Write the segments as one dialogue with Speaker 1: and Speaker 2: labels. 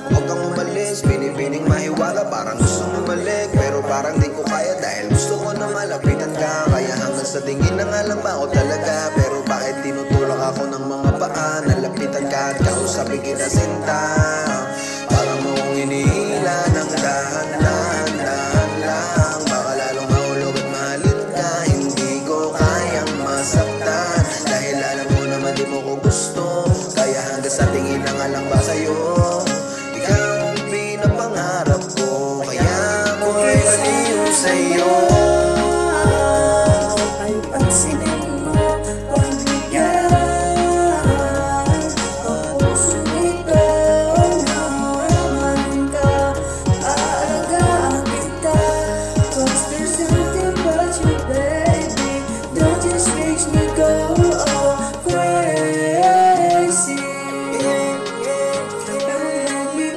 Speaker 1: Huwag kang umalis, binibining mahiwaga, parang gustong umalik, pero parang di ko kaya dahil gusto ko na malapitan ka. Kaya hanggang sa tingin na nga lang ba ako talaga, pero bakit tinutulak ako ng mga paa? Nalapitan ka at kausapin kita sinta, parang mong hinihila ng dahan-dahan lang. Baka lalong mahulog at mahalin ka, hindi ko kayang masaktan, dahil alam mo naman di mo ko gusto. Kaya hanggang sa tingin na nga lang ba sa'yo, ikaw ang pinapangarap ko, kaya ako'y baliw sa'yo.
Speaker 2: Ay pansinin mo, pagbigyan ang puso nito. Naman ka, aalagaan kita, 'cause there's something about you, baby, that just makes me go crazy. Make me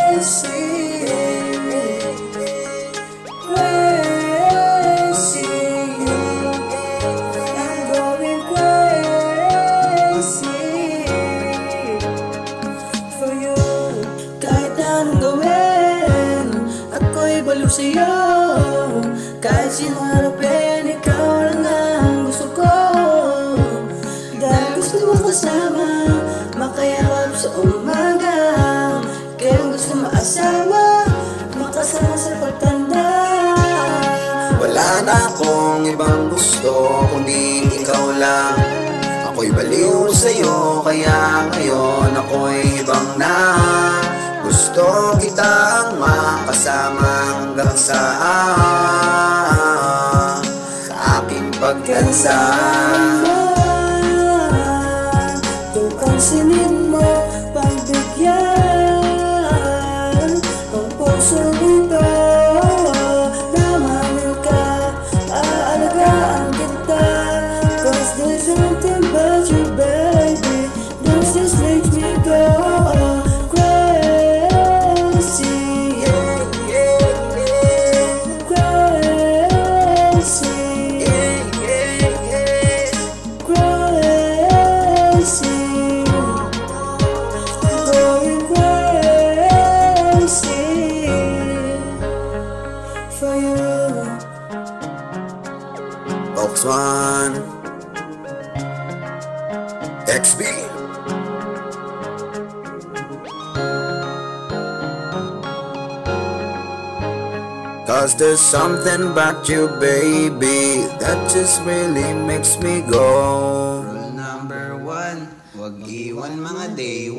Speaker 2: crazy. Baliw sa'yo, kahit sino harapin, ikaw lang ang gusto ko. Dahil gusto mo kasama, makayakap sa umaga, kaya gusto maasawa, makasama sa pagtanda.
Speaker 1: Wala na akong ibang gusto kundi ikaw lang. Ako'y baliw sa'yo, kaya ngayon ako'y ibang na. Gusto kitang makasama hanggang sa aking pagkansa.
Speaker 2: Kung pansinin mo, pagbigyan ang puso nito. Naman ka, aalagaan kita, 'cause there's something about you, baby, that just makes me go for you.
Speaker 1: Oxman XB. Cause there's something about you, baby, that just really makes me go.
Speaker 3: Rule number 1, wag iwan mga day